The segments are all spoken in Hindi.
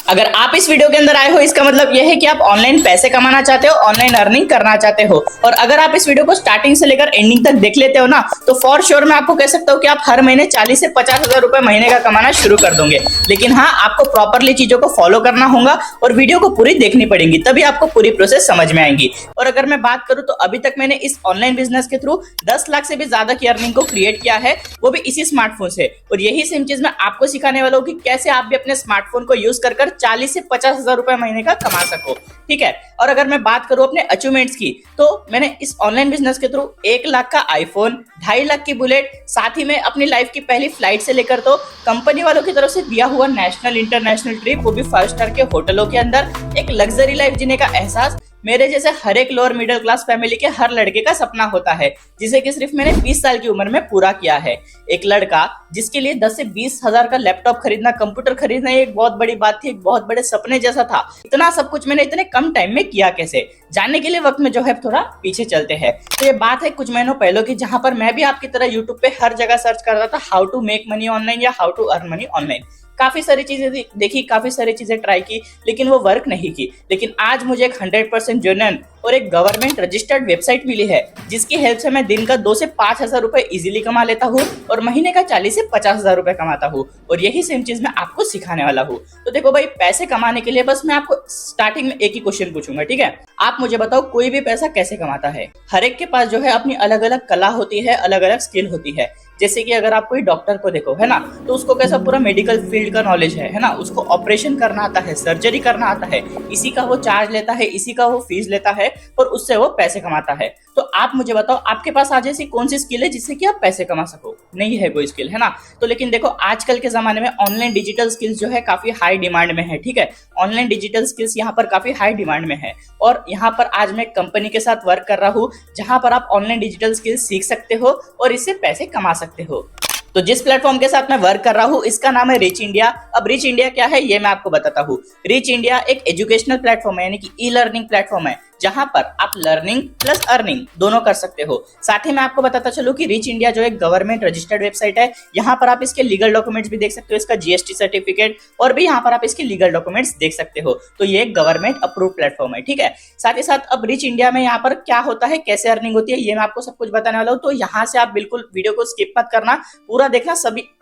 अगर आप इस वीडियो के अंदर आए हो इसका मतलब यह है कि आप ऑनलाइन पैसे कमाना चाहते हो, ऑनलाइन अर्निंग करना चाहते हो। और अगर आप इस वीडियो को स्टार्टिंग से लेकर एंडिंग तक देख लेते हो ना, तो फॉर श्योर मैं आपको कह सकता हूँ कि आप हर महीने 40 से 50 हजार रुपए महीने का कमाना शुरू कर दोगे। लेकिन हाँ, आपको प्रॉपरली चीजों को फॉलो करना होगा और वीडियो को पूरी देखनी पड़ेगी, तभी आपको पूरी प्रोसेस समझ में आएगी। और अगर मैं बात करूँ तो अभी तक मैंने इस ऑनलाइन बिजनेस के थ्रू 10 लाख से भी ज्यादा की अर्निंग को क्रिएट किया है, वो भी इसी स्मार्टफोन से। और यही सेम चीज मैं आपको सिखाने वाला हूँ कि कैसे आप भी अपने स्मार्टफोन को यूज कर 40 से 50 हजार रुपए महीने का कमा सको। ठीक है। और अगर मैं बात करूं अपने अचीवमेंट्स की, तो मैंने इस ऑनलाइन बिजनेस के थ्रू 1 लाख का आईफोन, 2.5 लाख की बुलेट, साथ ही में अपनी लाइफ की पहली फ्लाइट से लेकर तो कंपनी वालों की तरफ से दिया हुआ नेशनल इंटरनेशनल ट्रिप, वो भी 5 स्टार के होटलों के अंदर, एक लग्जरी लाइफ जीने का एहसास मेरे जैसे हर एक लोअर मिडिल क्लास फैमिली के हर लड़के का सपना होता है, जिसे कि सिर्फ मैंने 20 साल की उम्र में पूरा किया है। एक लड़का जिसके लिए 10 से 20 हजार का लैपटॉप खरीदना, कंप्यूटर खरीदना एक बहुत बड़ी बात थी, एक बहुत बड़े सपने जैसा था। इतना सब कुछ मैंने इतने कम टाइम में किया कैसे, जानने के लिए वक्त में जो है थोड़ा पीछे चलते हैं। तो ये बात है कुछ महीनों पहले की, जहां पर मैं भी आपकी तरह यूट्यूब पे हर जगह सर्च कर रहा था how to make money online या how to earn money online. काफी सारी चीजें देखी, काफी सारी चीजें ट्राई की, लेकिन वो वर्क नहीं की। लेकिन आज मुझे एक 100% जेन्युइन और एक गवर्नमेंट रजिस्टर्ड वेबसाइट मिली है, जिसकी हेल्प से मैं दिन का 2 से 5 हजार रुपए इजीली कमा लेता हूँ और महीने का 40 से 50 हजार रुपए कमाता हूँ। और यही सेम चीज मैं आपको सिखाने वाला हूँ। तो देखो भाई, पैसे कमाने के लिए बस मैं आपको स्टार्टिंग में एक ही क्वेश्चन पूछूंगा, ठीक है? आप मुझे बताओ, कोई भी पैसा कैसे कमाता है? हर एक के पास जो है अपनी अलग अलग कला होती है, अलग अलग स्किल होती है। जैसे कि अगर आप कोई डॉक्टर को देखो, है ना, तो उसको कैसा पूरा मेडिकल फील्ड का नॉलेज है ना, उसको ऑपरेशन करना आता है, सर्जरी करना आता है, इसी का वो चार्ज लेता है, इसी का वो फीस लेता है और उससे वो पैसे कमाता है। तो आप मुझे बताओ, आपके पास आज ऐसी कौन सी स्किल है जिससे कि आप पैसे कमा सको? नहीं है कोई स्किल, है ना। तो लेकिन देखो, आजकल के जमाने में ऑनलाइन डिजिटल स्किल्स जो है काफी हाई डिमांड में है, ठीक है। ऑनलाइन डिजिटल स्किल्स यहाँ पर काफी हाई डिमांड में है और यहाँ पर आज मैं कंपनी के साथ वर्क कर रहा हूँ, जहां पर आप ऑनलाइन डिजिटल स्किल्स सीख सकते हो और इससे पैसे कमा सकते हो। तो जिस प्लेटफॉर्म के साथ मैं वर्क कर रहा हूँ, इसका नाम है रिच इंडिया। अब रिच इंडिया क्या है, ये मैं आपको बताता हूँ। रिच इंडिया एक एजुकेशनल प्लेटफॉर्म है, यानी कि ई लर्निंग प्लेटफॉर्म है, जहां पर आप लर्निंग प्लस अर्निंग दोनों कर सकते हो। साथ ही मैं आपको बताता चलूं कि रिच इंडिया जो एक गवर्नमेंट रजिस्टर्ड वेबसाइट है, यहाँ पर आप इसके लीगल डॉक्यूमेंट्स भी देख सकते हो, इसका जीएसटी सर्टिफिकेट, और भी यहाँ पर आप इसके लीगल डॉक्यूमेंट्स देख सकते हो। तो ये एक गवर्नमेंट अप्रूव प्लेटफॉर्म है, ठीक है। साथ ही साथ अब रिच इंडिया में यहाँ पर क्या होता है, कैसे अर्निंग होती है, ये मैं आपको सब कुछ बताने वाला हूँ। तो यहाँ से आप बिल्कुल वीडियो को स्किप मत करना, पूरा देखना,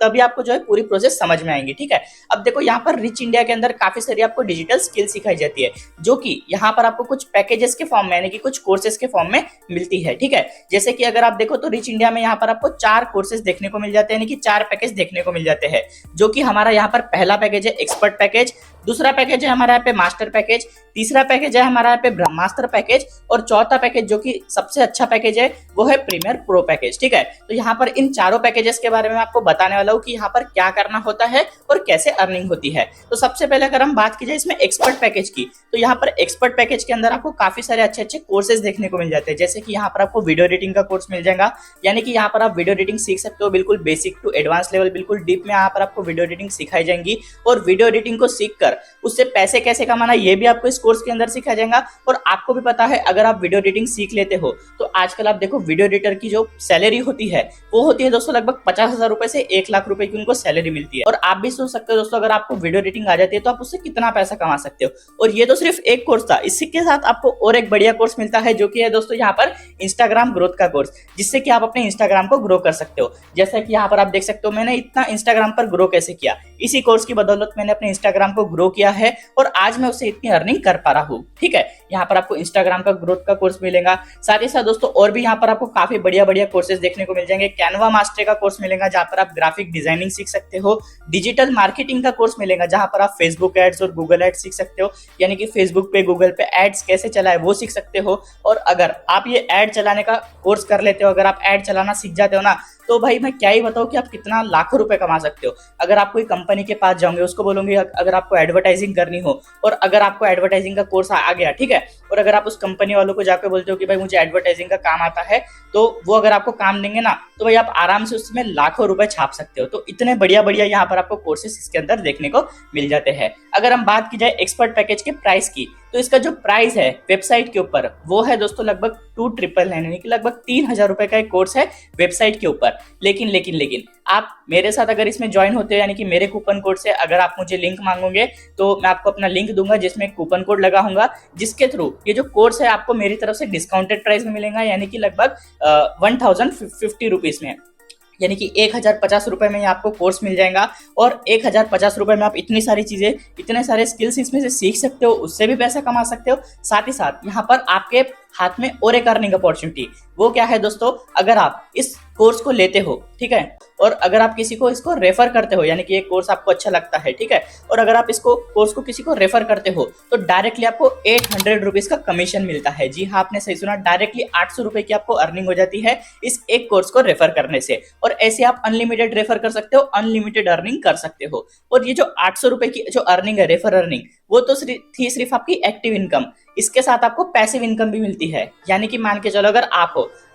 तभी आपको जो है पूरी प्रोसेस समझ में आएंगी, ठीक है। अब देखो, यहाँ पर रिच इंडिया के अंदर काफी सारी आपको डिजिटल स्किल सिखाई जाती है, जो कि यहाँ पर आपको कुछ पैकेजेस के फॉर्म में, यानी कि कुछ कोर्सेज के फॉर्म में मिलती है, ठीक है। जैसे कि अगर आप देखो तो रिच इंडिया में यहाँ पर आपको 4 कोर्सेज देखने को मिल जाते हैं, यानी कि 4 पैकेज देखने को मिल जाते हैं, जो कि हमारा यहाँ पर पहला पैकेज है एक्सपर्ट पैकेज, दूसरा पैकेज है हमारा यहाँ पे मास्टर पैकेज, तीसरा पैकेज है हमारा यहाँ पे ब्रह्मास्त्र पैकेज, और चौथा पैकेज जो कि सबसे अच्छा पैकेज है वो है प्रीमियर प्रो पैकेज, ठीक है। तो यहाँ पर इन चारों पैकेजेस के बारे में आपको बताने वाला हूँ कि यहाँ पर क्या करना होता है और कैसे अर्निंग होती है। तो सबसे पहले अगर हम बात की जाए इसमें एक्सपर्ट पैकेज की, तो यहाँ पर एक्सपर्ट पैकेज के अंदर आपको काफी सारे अच्छे अच्छे कोर्सेज देखने को मिल जाते हैं। जैसे कि यहाँ पर आपको वीडियो एडिटिंग का कोर्स मिल जाएगा, यानी कि यहाँ पर आप वीडियो एडिटिंग सीख सकते हो, बिल्कुल बेसिक टू एडवांस लेवल, बिल्कुल डीप में यहाँ पर आपको वीडियो एडिटिंग सिखाई जाएंगी। और वीडियो एडिटिंग को सीखकर उससे पैसे कैसे कमाना, ये भी आपको इस कोर्स के अंदर सिखाया जाएगा। और आपको भी पता है, अगर आप वीडियो एडिटिंग सीख लेते हो तो आजकल आप देखो वीडियो एडिटर की जो सैलरी होती है वो होती है दोस्तों लगभग 50 हजार रुपए से 1 लाख रुपए की उनको सैलरी मिलती है। और आप भी सोच सकते हो दोस्तों, अगर आपको वीडियो एडिटिंग आ जाती है तो आप उससे कितना पैसा कमा सकते हो। और ये तो सिर्फ एक कोर्स था, इसी के साथ आपको और एक बढ़िया कोर्स मिलता है, जो कि है दोस्तों यहाँ पर इंस्टाग्राम ग्रोथ का कोर्स, जिससे कि आप अपने इंस्टाग्राम को ग्रो कर सकते हो। जैसा कि यहाँ पर आप देख सकते हो, मैंने इतना इंस्टाग्राम पर ग्रो कैसे किया, इसी कोर्स की बदौलत मैंने अपने इंस्टाग्राम को ग्रो किया है और आज मैं उससे इतनी अर्निंग कर पा रहा हूँ, ठीक है। यहाँ पर आपको इंस्टाग्राम का ग्रोथ का कोर्स मिलेगा। साथ ही साथ दोस्तों और भी यहाँ पर आपको काफी बढ़िया बढ़िया कोर्सेज देखने को मिल जाएंगे। कैनवा मास्टर का कोर्स मिलेगा, जहाँ पर आप ग्राफिक डिजाइनिंग सीख सकते हो। डिजिटल मार्केटिंग का कोर्स मिलेगा, जहाँ पर आप फेसबुक एड्स और गूगल एड्स सीख सकते हो, यानी कि फेसबुक पे, गूगल पे एड्स कैसे चलाए वो सीख सकते हो। और अगर आप ये एड चलाने का कोर्स कर लेते हो, अगर आप एड चलाना सीख जाते हो ना, तो भाई मैं क्या ही बताऊं कि आप कितना लाखों रुपए कमा सकते हो। अगर आप कोई कंपनी के पास जाओगे, उसको बोलोगे अगर आपको एडवर्टाइजिंग करनी हो, और अगर आपको एडवर्टाइजिंग का कोर्स आ गया, ठीक है, और अगर आप उस कंपनी वालों को जाकर बोलते हो कि भाई मुझे एडवर्टाइजिंग का काम आता है, तो वो अगर आपको काम देंगे ना, तो भाई आप आराम से उसमें लाखों रुपए छाप सकते हो। तो इतने बढ़िया बढ़िया यहाँ पर आपको कोर्सेस इसके अंदर देखने को मिल जाते हैं। अगर हम बात की जाए एक्सपर्ट पैकेज के प्राइस की, तो इसका जो प्राइस है वेबसाइट के ऊपर वो है दोस्तों लगभग 2,999 यानी कि लगभग 3,000 रुपए का एक कोर्स है वेबसाइट के ऊपर। लेकिन आप मेरे साथ अगर इसमें ज्वाइन होते हो यानी कि मेरे कूपन कोड से अगर आप मुझे लिंक मांगोगे तो मैं आपको अपना लिंक दूंगा जिसमें कूपन कोड लगा होगा, जिसके थ्रू ये जो कोर्स है आपको मेरी तरफ से डिस्काउंटेड प्राइस में मिलेगा यानी कि लगभग 1050 रुपीज में, यानी कि 1,050 रुपए में आपको कोर्स मिल जाएगा। और 1,050 रुपए में आप इतनी सारी चीजें, इतने सारे स्किल्स इसमें से सीख सकते हो, उससे भी पैसा कमा सकते हो। साथ ही साथ यहाँ पर आपके हाथ में और एक अर्निंग अपॉर्चुनिटी, वो क्या है दोस्तों, अगर आप इस कोर्स को लेते हो, ठीक है, और अगर आप किसी को इसको रेफर करते हो यानी कि ये कोर्स आपको अच्छा लगता है, ठीक है, और अगर आप इसको कोर्स को किसी को रेफर करते हो तो डायरेक्टली आपको 800 रुपीज का कमीशन मिलता है। जी हाँ, आपने सही सुना, डायरेक्टली 800 रुपए की आपको अर्निंग हो जाती है इस एक कोर्स को रेफर करने से। और ऐसे आप अनलिमिटेड रेफर कर सकते हो, अनलिमिटेड अर्निंग कर सकते हो। और ये जो 800 रुपए की जो अर्निंग है, रेफर अर्निंग, वो तो थी सिर्फ आपकी एक्टिव इनकम। इसके साथ आपको पैसिव इनकम भी मिलती है, यानी कि मान के चलो अगर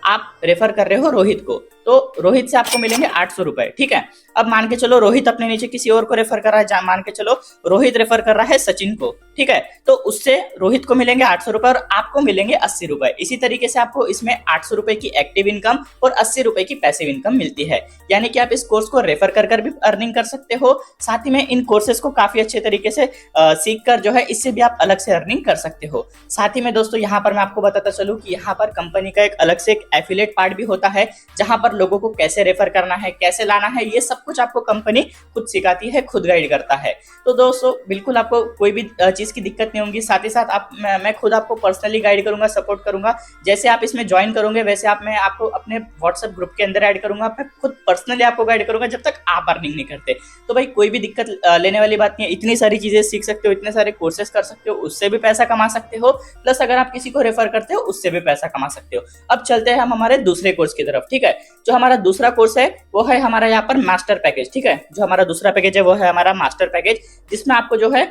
आप रेफर कर रहे हो रोहित को, तो रोहित से आपको मिलेंगे 800 रुपए, ठीक है। अब मान के चलो रोहित अपने नीचे किसी और को रेफर कर रहा है, मान के चलो रोहित रेफर कर रहा है सचिन को, ठीक है, तो उससे रोहित को मिलेंगे 800 रुपए और आपको मिलेंगे 80 रुपए। इसी तरीके से आपको इसमें 800 रुपए की एक्टिव इनकम और 80 रुपए की पैसिव इनकम मिलती है, यानी कि आप इस कोर्स को रेफर कर भी अर्निंग कर सकते हो। साथ ही में इन कोर्सेज को काफी अच्छे तरीके से सीख कर जो है इससे भी आप अलग से अर्निंग कर सकते हो। साथ ही में दोस्तों यहाँ पर मैं आपको बताता चलूं कि यहाँ पर कंपनी का एक अलग से एक एफिलिएट पार्ट भी होता है, जहां पर लोगों को कैसे रेफर करना है, कैसे लाना है, ये सब कुछ आपको कंपनी खुद सिखाती है, खुद गाइड करता है। तो दोस्तों बिल्कुल आपको कोई भी चीज की दिक्कत नहीं होगी। साथ ही साथ मैं खुद आपको पर्सनली गाइड करूंगा, सपोर्ट करूंगा। जैसे आप इसमें ज्वाइन करोगे वैसे मैं आपको अपने व्हाट्सएप ग्रुप के अंदर ऐड करूंगा, मैं खुद पर्सनली आपको गाइड करूंगा जब तक आप अर्निंग नहीं करते। तो भाई कोई भी दिक्कत लेने वाली बात नहीं है, इतनी सारी चीजें सीख सकते हो, इतने सारे कोर्सेज कर सकते हो, उससे भी पैसा कमा सकते हो, प्लस अगर आप किसी को रेफर करते हो उससे भी पैसा कमा सकते हो। अब चलते हैं हम हमारे दूसरे कोर्स की तरफ, ठीक है। जो हमारा दूसरा कोर्स है वो है हमारा यहाँ पर मास्टर पैकेज, ठीक है। जो हमारा दूसरा पैकेज है वो है हमारा मास्टर पैकेज, जिसमें आपको जो है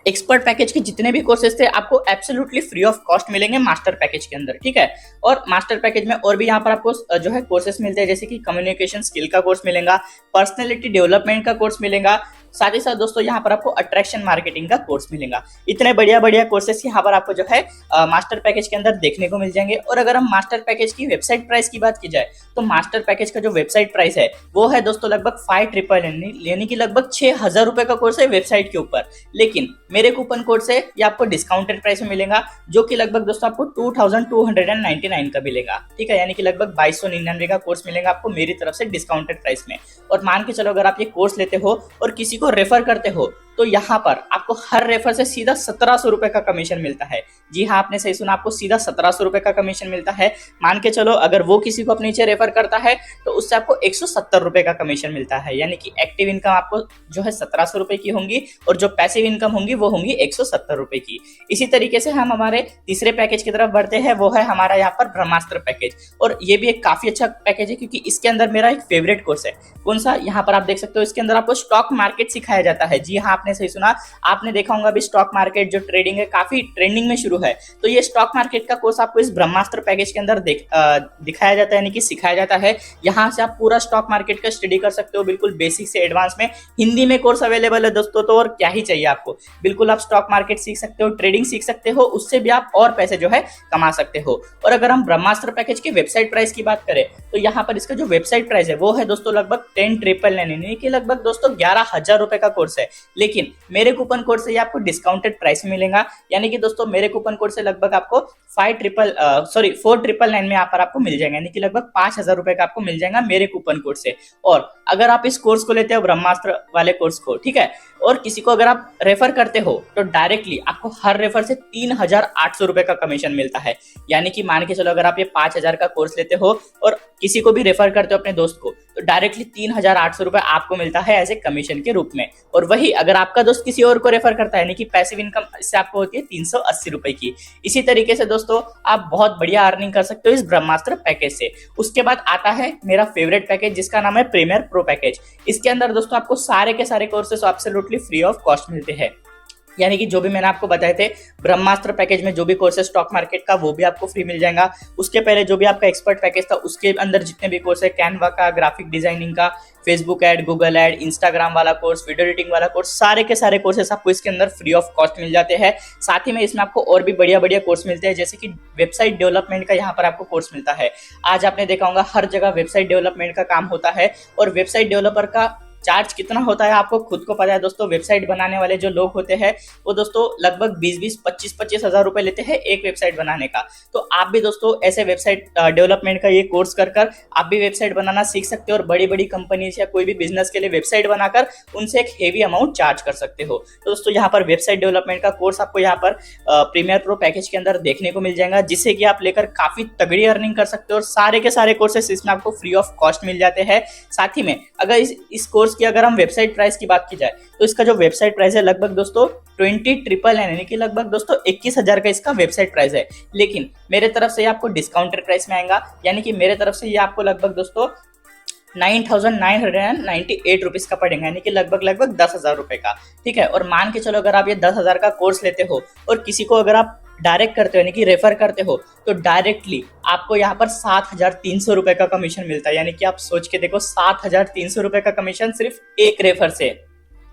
एक्सपर्ट पैकेज के जितने भी कोर्सेज थे आपको एब्सोल्युटली फ्री ऑफ कॉस्ट मिलेंगे मास्टर पैकेज के अंदर, ठीक है। और मास्टर पैकेज में और भी यहाँ पर आपको जो है कोर्सेज मिलते हैं, जैसे कि कम्युनिकेशन स्किल का कोर्स मिलेगा, पर्सनैलिटी डेवलपमेंट का कोर्स मिलेगा, साथ ही साथ दोस्तों यहाँ पर आपको अट्रैक्शन मार्केटिंग का कोर्स मिलेगा। इतने बढ़िया बढ़िया कोर्सेस यहाँ पर आपको जो है मास्टर पैकेज के अंदर देखने को मिल जाएंगे। और अगर हम मास्टर पैकेज की वेबसाइट प्राइस की बात की जाए तो मास्टर पैकेज का जो वेबसाइट प्राइस है वो है दोस्तों लगभग 5,999 यानी कि लगभग 6,000 रुपए का कोर्स है वेबसाइट के ऊपर। लेकिन मेरे कूपन कोड से ये आपको डिस्काउंटेड प्राइस में मिलेगा, जो कि लगभग दोस्तों आपको 2,299 का मिलेगा, ठीक है, यानी कि लगभग 2,299 का कोर्स मिलेगा आपको मेरी तरफ से डिस्काउंटेड प्राइस में। और मान के चलो अगर आप ये कोर्स लेते हो और किसी को रेफर करते हो तो यहाँ पर आपको हर रेफर से सीधा 1,700 रुपए का कमीशन मिलता है। जी हाँ, आपने सही सुना, आपको सीधा 1,700 रुपए का कमीशन मिलता है। मान के चलो अगर वो किसी को अपने नीचे रेफर करता है तो उससे आपको 170 रुपए का कमीशन मिलता है, यानी कि एक्टिव इनकम आपको जो है 1,700 रुपए की होंगी और जो पैसिव इनकम होंगी वो होंगी 170 रुपए की। इसी तरीके से हम हमारे तीसरे पैकेज की तरफ बढ़ते हैं, वो है हमारा यहाँ पर ब्रह्मास्त्र पैकेज। और ये भी एक काफी अच्छा पैकेज है क्योंकि इसके अंदर मेरा एक फेवरेट कोर्स है। कौन सा, यहाँ पर आप देख सकते हो, इसके अंदर आपको स्टॉक मार्केट सिखाया जाता है। जी हाँ, आपने सही सुना, आपने देखा होगा भी स्टॉक मार्केट जो ट्रेडिंग है काफी ट्रेंडिंग में शुरू है, तो ये स्टॉक मार्केट का कोर्स आपको इस ब्रह्मास्त्र पैकेज के अंदर दिखाया जाता है, यानी कि सिखाया जाता है। यहाँ से आप पूरा स्टॉक मार्केट का स्टडी कर सकते हो, बिल्कुल बेसिक से एडवांस में। हिंदी में कोर्स अवेलेबल है दोस्तों, तो और क्या ही चाहिए आपको। बिल्कुल आप स्टॉक मार्केट सीख सकते हो, ट्रेडिंग सीख सकते हो, उससे भी आप और पैसे जो है कमा सकते हो। और अगर हम ब्रह्मास्त्र पैकेज की वेबसाइट प्राइस की बात करें तो यहाँ पर इसका जो वेबसाइट प्राइस है वो है दोस्तों लगभग 10,999 यानी कि लगभग दोस्तों 11,000 रुपए का कोर्स है। लेकिन मेरे कूपन कोड से ये आपको डिस्काउंटेड प्राइस में मिलेगा, यानी कि दोस्तों मेरे कूपन कोड से लगभग आपको 4,999 में यहाँ पर आपको मिल जाएगा, यानी कि लगभग 5,000 रुपए का आपको मिल जाएगा मेरे कूपन कोड से। और अगर आप इस कोर्स को लेते हो ब्रह्मास्त्र वाले कोर्स को, ठीक है, और किसी को अगर आप रेफर करते हो तो डायरेक्टली आपको हर रेफर से 3,800 रुपए का कमीशन मिलता है। यानी कि मान के चलो अगर आप ये 5,000 का कोर्स लेते हो और किसी को भी रेफर करते हो अपने दोस्त को, तो डायरेक्टली 3,800 रुपए आपको मिलता है एज ए कमीशन के रूप में। और वही अगर आपका दोस्त किसी और को रेफर करता है, यानी कि पैसिव इनकम इससे आपको होती है 380 रुपए की। इसी तरीके से दोस्तों आप बहुत बढ़िया अर्निंग कर सकते हो इस ब्रह्मास्त्र पैकेज से। उसके बाद आता है मेरा फेवरेट पैकेज, जिसका नाम है प्रीमियर प्रो पैकेज। इसके अंदर दोस्तों आपको सारे के सारे courses absolutely free of cost मिलते हैं। यानी कि जो भी मैंने आपको बताए थे ब्रह्मास्त्र पैकेज में जो भी कोर्सेज स्टॉक मार्केट का वो भी आपको फ्री मिल जाएगा। उसके पहले जो भी आपका एक्सपर्ट पैकेज था उसके अंदर जितने भी कोर्स है, कैनवा का, ग्राफिक डिजाइनिंग का, Facebook ad, Google add, Instagram वाला कोर्स, वीडियो एडिटिंग वाला कोर्स, सारे के सारे कोर्सेस आपको इसके अंदर फ्री ऑफ कॉस्ट मिल जाते हैं। साथ ही में इसमें आपको और भी बढ़िया बढ़िया कोर्स मिलते हैं, जैसे कि वेबसाइट डेवलपमेंट का यहाँ पर आपको कोर्स मिलता है। आज आपने देखा होगा हर जगह वेबसाइट डेवलपमेंट का काम होता है, और वेबसाइट डेवलपर का चार्ज कितना होता है आपको खुद को पता है दोस्तों। वेबसाइट बनाने वाले जो लोग होते हैं वो दोस्तों लगभग 20-20, 25-25 हज़ार रुपए लेते हैं एक वेबसाइट बनाने का। तो आप भी दोस्तों ऐसे वेबसाइट डेवलपमेंट का ये कोर्स कर आप भी वेबसाइट बनाना सीख सकते हो, और बड़ी बड़ी कंपनीज या कोई भी बिजनेस के लिए वेबसाइट बनाकर उनसे एक हेवी अमाउंट चार्ज कर सकते हो। तो दोस्तों यहाँ पर वेबसाइट डेवलपमेंट का कोर्स आपको यहाँ पर प्रीमियर प्रो पैकेज के अंदर देखने को मिल जाएगा, जिससे कि आप लेकर काफी तगड़ी अर्निंग कर सकते हो, और सारे के सारे कोर्सेस इसमें आपको फ्री ऑफ कॉस्ट मिल जाते हैं। साथ ही में अगर इस कोर्स की अगर हम वेबसाइट प्राइस की बात की जाए तो इसका जो वेबसाइट प्राइस है लगभग दोस्तों 20,999 यानी कि लगभग दोस्तों 21,000 का इसका वेबसाइट प्राइस है। लेकिन मेरे तरफ से ये आपको डिस्काउंटेड प्राइस में आएगा, यानी कि मेरे तरफ से ये आपको लगभग दोस्तों 9,998 रुपीज का पड़ेगा, यानी कि लगभग 10,000 रुपए का। ठीक है, और मान के चलो अगर आप ये 10,000 का कोर्स लेते हो और किसी को अगर आप डायरेक्ट करते हो यानी कि रेफर करते हो तो डायरेक्टली आपको यहाँ पर 7,300 रुपए का कमीशन मिलता है। यानी कि आप सोच के देखो 7,300 रुपए का कमीशन सिर्फ एक रेफर से।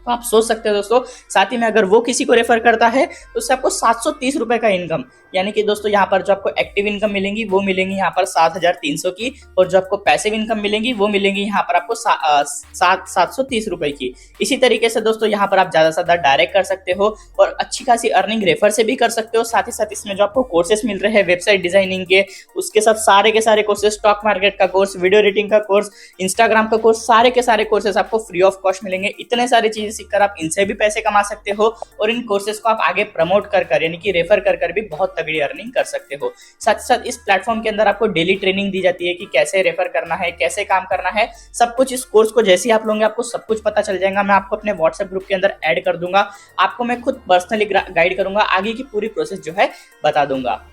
तो आप सोच सकते हो दोस्तों, साथ ही में अगर वो किसी को रेफर करता है तो उससे आपको 730 रुपए का इनकम, यानी कि दोस्तों यहाँ पर जो आपको एक्टिव इनकम मिलेंगी वो मिलेंगी यहाँ पर 7,300 की, और जो आपको पैसिव इनकम मिलेंगी वो मिलेंगी यहाँ पर आपको 730 रुपए की। इसी तरीके से दोस्तों यहाँ पर आप ज्यादा से ज्यादा डायरेक्ट कर सकते हो और अच्छी खासी अर्निंग रेफर से भी कर सकते हो। साथ ही साथ इसमें जो आपको कोर्सेस मिल रहे हैं वेबसाइट डिजाइनिंग के, उसके साथ सारे के सारे कोर्सेस, स्टॉक मार्केट का कोर्स, वीडियो एडिटिंग का कोर्स, इंस्टाग्राम का कोर्स, सारे के सारे कोर्सेस आपको फ्री ऑफ कॉस्ट मिलेंगे। इतने सारी चीजें सीखकर आप इनसे भी पैसे कमा सकते हो, और इन कोर्सेज को आप आगे प्रमोट कर यानी कि रेफर कर भी बहुत तगड़ी अर्निंग कर सकते हो। साथ ही साथ इस प्लेटफॉर्म के अंदर आपको डेली ट्रेनिंग दी जाती है कि कैसे रेफर करना है, कैसे काम करना है, सब कुछ इस कोर्स को जैसे ही आप लोगे आपको सब कुछ पता चल जाएगा। मैं आपको अपने व्हाट्सएप ग्रुप के अंदर ऐड कर दूंगा, आपको मैं खुद पर्सनली गाइड करूंगा, आगे की पूरी प्रोसेस जो है बता दूंगा।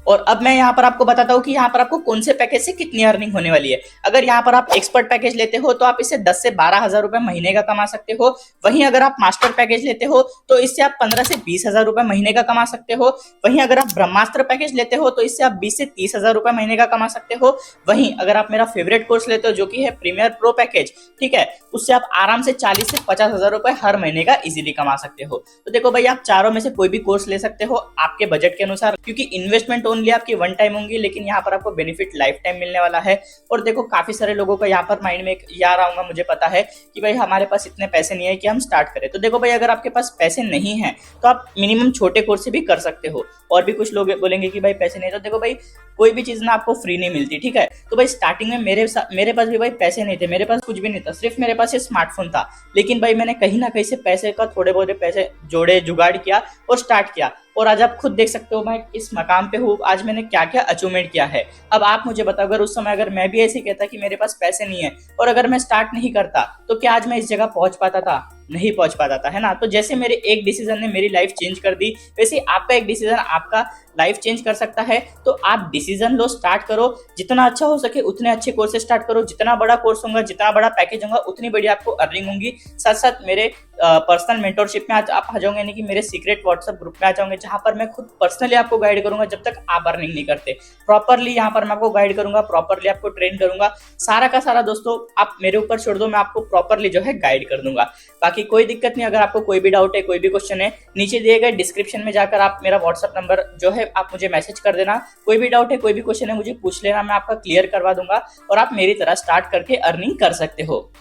और अब मैं यहाँ पर आपको बताता हूँ कि यहाँ पर आपको कौन से पैकेज से कितनी अर्निंग होने वाली है। अगर यहाँ पर आप एक्सपर्ट पैकेज लेते हो तो आप इससे 10 से 12,000 रुपए महीने का कमा सकते हो। वहीं अगर आप मास्टर पैकेज लेते हो तो इससे आप 15 से 20,000 रुपए महीने का कमा सकते हो। वहीं अगर आप ब्रह्मास्त्र पैकेज लेते हो तो इससे आप 20 से 30,000 रुपए महीने का कमा सकते हो। वहीं अगर आप मेरा फेवरेट कोर्स लेते हो जो कि है प्रीमियर प्रो पैकेज, ठीक है, उससे आप आराम से 40 से 50,000 रुपए हर महीने का इजीली कमा सकते हो। तो देखो भाई, आप चारों में से कोई भी कोर्स ले सकते हो आपके बजट के अनुसार, क्योंकि इन्वेस्टमेंट ओनली आपकी वन टाइम होंगी, लेकिन यहाँ पर आपको बेनिफिट लाइफ टाइम मिलने वाला है। और देखो, काफी सारे लोगों का यहाँ पर माइंड में ये आ रहा होगा, मुझे पता है कि भाई हमारे पास इतने पैसे नहीं है कि हम स्टार्ट करें। तो देखो भाई, अगर आपके पास पैसे नहीं है तो आप मिनिमम छोटे कोर्स से भी कर सकते हो। और भी कुछ लोग बोलेंगे कि भाई पैसे नहीं, तो देखो भाई, कोई भी चीज ना आपको फ्री नहीं मिलती, ठीक है। तो भाई स्टार्टिंग में मेरे पास भी भाई पैसे नहीं थे, मेरे पास कुछ भी नहीं था, सिर्फ मेरे पास ये स्मार्टफोन था। लेकिन भाई मैंने कहीं ना कहीं से पैसे का थोड़े बहुत पैसे जोड़े, जुगाड़ किया और स्टार्ट किया। और आज आप खुद देख सकते हो मैं इस मकाम पे हूँ, आज मैंने क्या क्या अचीवमेंट किया है। अब आप मुझे बताओ, अगर उस समय अगर मैं भी ऐसे कहता कि मेरे पास पैसे नहीं है और अगर मैं स्टार्ट नहीं करता तो क्या आज मैं इस जगह पहुंच पाता था? नहीं पहुंच पाता था, है ना। तो जैसे मेरे एक डिसीजन ने मेरी लाइफ चेंज कर दी, वैसे आपका एक डिसीजन आपका लाइफ चेंज कर सकता है। तो आप डिसीजन लो, स्टार्ट करो, जितना अच्छा हो सके उतने अच्छे कोर्स से स्टार्ट करो। जितना बड़ा कोर्स होगा, जितना बड़ा पैकेज होगा, उतनी बड़ी आपको अर्निंग होगी। साथ साथ मेरे पर्सनल मेंटरशिप में आज आप आ जाओगे, यानी कि मेरे सीक्रेट व्हाट्सएप ग्रुप में आ जाओगे, जहां पर मैं खुद पर्सनली आपको गाइड करूंगा। जब तक आप अर्निंग नहीं करते, प्रॉपरली यहाँ पर मैं आपको गाइड करूंगा, प्रॉपरली आपको ट्रेन करूंगा। सारा का सारा दोस्तों आप मेरे ऊपर छोड़ दो, मैं आपको प्रॉपरली जो है गाइड कर दूंगा। बाकी कोई दिक्कत नहीं। अगर आपको कोई भी डाउट है, कोई भी क्वेश्चन है, नीचे दिए गए डिस्क्रिप्शन में जाकर आप मेरा व्हाट्सएप नंबर जो है आप मुझे मैसेज कर देना। कोई भी डाउट है, कोई भी क्वेश्चन है, मुझे पूछ लेना, मैं आपका क्लियर करवा दूंगा और आप मेरी तरह स्टार्ट करके अर्निंग कर सकते हो।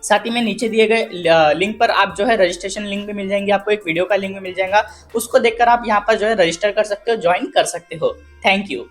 साथ ही में नीचे दिए गए लिंक पर आप जो है रजिस्ट्रेशन लिंक भी मिल जाएंगे, आपको एक वीडियो का लिंक भी मिल जाएगा, उसको देखकर आप यहाँ पर जो है रजिस्टर कर सकते हो, ज्वाइन कर सकते हो। Thank you.